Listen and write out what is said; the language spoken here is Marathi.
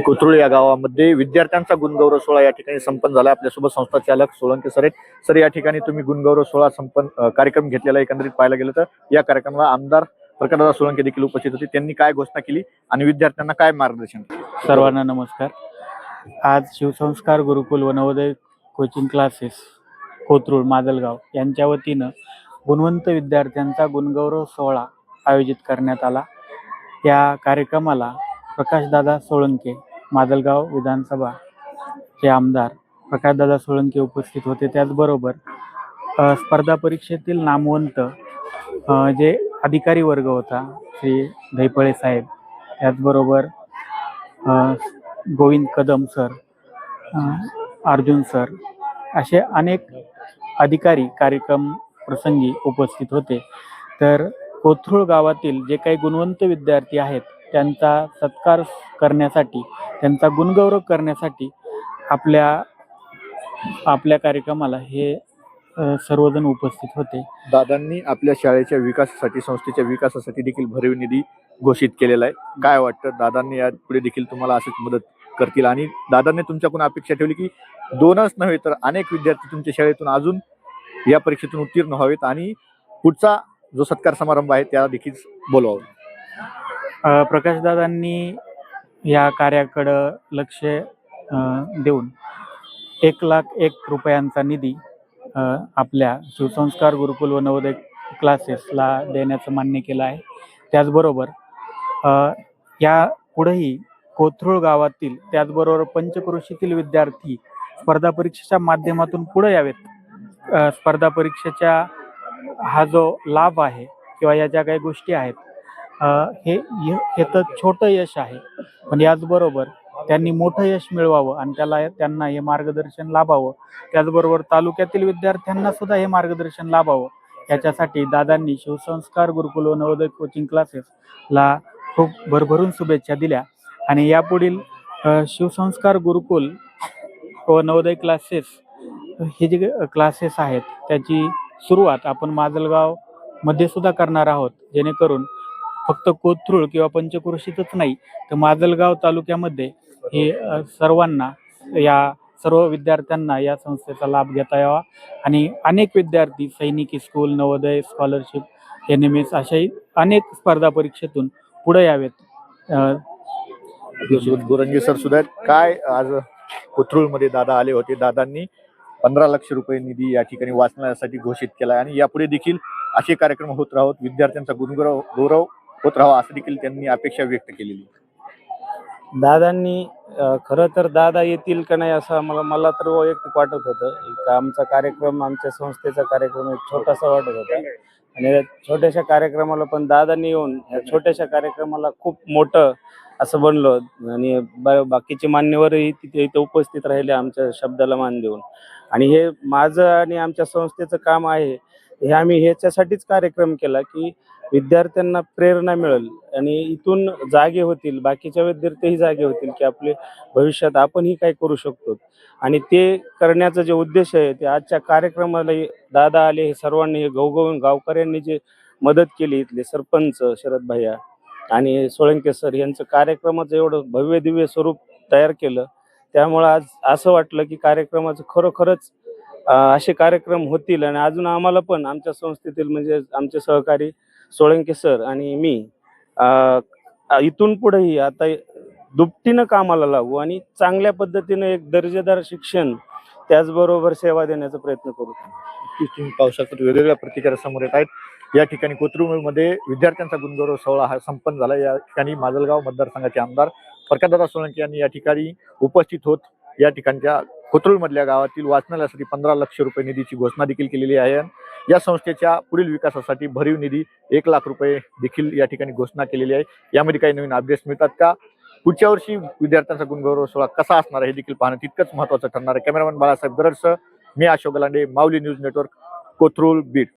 कोथरूड या गावामध्ये विद्यार्थ्यांचा गुणगौरव सोहळा या ठिकाणी संपन्न झाला। आपल्यासोबत संस्था चालक सोळंके सर आहेत। सर, या ठिकाणी तुम्ही गुणगौरव सोहळा संपन्न कार्यक्रम घेतलेला एकंदरीत पाहायला गेलं तर या कार्यक्रमाला आमदार प्रकाशदादा सोळंके देखील उपस्थित होते। त्यांनी काय घोषणा केली आणि विद्यार्थ्यांना काय मार्गदर्शन केलं? सर्वांना नमस्कार। आज शिवसंस्कार गुरुकुल व नवोदय कोचिंग क्लासेस कोथरूड माजलगाव यांच्या वतीनं गुणवंत विद्यार्थ्यांचा गुणगौरव सोहळा आयोजित करण्यात आला। या कार्यक्रमाला प्रकाशदादा सोळंके माजलगाव विधानसभा चे आमदार प्रकाशदादा सोळंके उपस्थित होते। त्याचबरोबर स्पर्धा परीक्षेतील नामवंत जे अधिकारी वर्ग होता श्री धैपळे साहेब, त्याचबरोबर गोविंद कदम सर, अर्जुन सर असे अनेक अधिकारी कार्यक्रम प्रसंगी उपस्थित होते। तर कोथरूड गावातील जे काही गुणवंत विद्यार्थी आहेत त्यांचा सत्कार करण्यासाठी, त्यांचा गुणगौरव करण्यासाठी आपल्या कार्यक्रमाला हे सर्वजण उपस्थित होते। दादांनी आपल्या शाळेच्या विकासासाठी, संस्थेच्या विकासासाठी देखील भरीव निधी घोषित केलेला आहे। काय वाटतं, दादांनी या पुढे देखील तुम्हाला अशीच मदत करतील? आणि दादांनी तुमच्याकडून अपेक्षा ठेवली की दोनच नव्हे तर अनेक विद्यार्थी तुमच्या शाळेतून अजून या परीक्षेतून उत्तीर्ण व्हावेत आणि पुढचा जो सत्कार समारंभ आहे त्याला देखील बोलवावं। प्रकाशदादांनी या कार्याकडं लक्ष देऊन 1,01,000 रुपयांचा निधी आपल्या शिवसंस्कार गुरुकुल व नवोदय क्लासेसला देण्याचं मान्य केलं आहे। त्याचबरोबर या पुढेही कोथरूड गावातील, त्याचबरोबर पंचक्रोशीतील विद्यार्थी स्पर्धा परीक्षेच्या माध्यमातून पुढे यावेत। स्पर्धा परीक्षेच्या हा जो लाभ आहे किंवा या ज्या काही गोष्टी आहेत, हे तर छोटं यश आहे, पण याचबरोबर त्यांनी मोठं यश मिळवावं आणि त्यांना हे मार्गदर्शन लाभावं। त्याचबरोबर तालुक्यातील विद्यार्थ्यांना सुद्धा हे मार्गदर्शन लाभावं, याच्यासाठी दादांनी शिवसंस्कार गुरुकुल व नवोदय कोचिंग क्लासेसला खूप भरभरून शुभेच्छा दिल्या। आणि यापुढील शिवसंस्कार गुरुकुल व नवोदय क्लासेस हे जे क्लासेस आहेत त्याची सुरुवात आपण माजलगाव मध्ये सुद्धा करणार आहोत, जेणेकरून फक्त कोथरूड किंवा पंचक्रोशीतच नाही तर माजलगाव तालुक्यामध्ये हे सर्वांना, या सर्व विद्यार्थ्यांना या संस्थेचा लाभ घेता यावा आणि अनेक विद्यार्थी सैनिकी स्कूल, नवोदय, स्कॉलरशिप, NMS अशाही अनेक स्पर्धा परीक्षेतून पुढे यावेत। गुरंगे सर सुद्धा काय आज कोथरूडमध्ये दादा आले होते। दादांनी 15 लाख रुपये निधी या ठिकाणी वाचनासाठी घोषित केला आहे आणि यापुढे देखील असे कार्यक्रम होत राहत, विद्यार्थ्यांचा गौरव होत राहावा असं देखील त्यांनी अपेक्षा व्यक्त केलेली। दादांनी खरं तर दादा येतील का नाही असं मला तर वैयक्तिक वाटत होतं। आमचा कार्यक्रम, आमच्या संस्थेचा कार्यक्रम एक छोटासा वाटत होता आणि छोट्याशा कार्यक्रमाला पण दादांनी येऊन छोट्याशा कार्यक्रमाला खूप मोठं असं बनलो आणि बाकीचे मान्यवरही इथे उपस्थित राहिले आमच्या शब्दाला मान देऊन। आणि हे माझं आणि आमच्या संस्थेचं काम आहे, हे आम्ही ह्याच्यासाठीच कार्यक्रम केला की विद्यार्थ्यांना प्रेरणा मिळेल आणि इथून जागे होतील, बाकीच्या विद्यार्थीही जागे होतील की आपले भविष्यात आपणही काय करू शकतो। आणि ते करण्याचा जे उद्देश आहे ते आजच्या कार्यक्रमाला दादा आले, हे सर्वांनी, हे गावकऱ्यांनी जे मदत केली, इथले सरपंच शरद भैया आणि सोळंके सर यांचं कार्यक्रमाचं एवढं भव्य दिव्य स्वरूप तयार केलं, त्यामुळं आज असं वाटलं की कार्यक्रमाचं खरोखरच असे कार्यक्रम होतील। आणि अजून आम्हाला पण आमच्या संस्थेतील म्हणजे आमचे सहकारी सोळंके सर आणि मी इथून पुढेही आता दुपटीनं कामाला लागू आणि चांगल्या पद्धतीनं एक दर्जेदार शिक्षण, त्याचबरोबर सेवा देण्याचा प्रयत्न करू। तुम्ही पाहू शकता वेगवेगळ्या प्रतिक्रिया समोर येत आहेत। या ठिकाणी कोथरूडमध्ये विद्यार्थ्यांचा गुणगौरव सोहळा हा संपन्न झाला। या ठिकाणी माजलगाव मतदारसंघाचे आमदार प्रकाशदादा सोळंके यांनी या ठिकाणी उपस्थित होत या ठिकाणच्या कोथरूडमधल्या गावातील वाचनालयासाठी 15 लाख रुपये निधीची घोषणा देखील केलेली आहे। या संस्थेच्या पुढील विकासासाठी भरीव निधी 1 लाख रुपये देखील या ठिकाणी घोषणा केलेली आहे। यामध्ये काही नवीन अपडेट्स मिळतात का, पुढच्या वर्षी विद्यार्थ्यांचा गुणगौरव सोहळा कसा असणार आहे हे देखील पाहणं तितकंच महत्त्वाचं ठरणार आहे। कॅमेरामॅन बाळासाहेब दरडसह मी अशोक गलांडे, माऊली न्यूज नेटवर्क, कोथरूड बीट।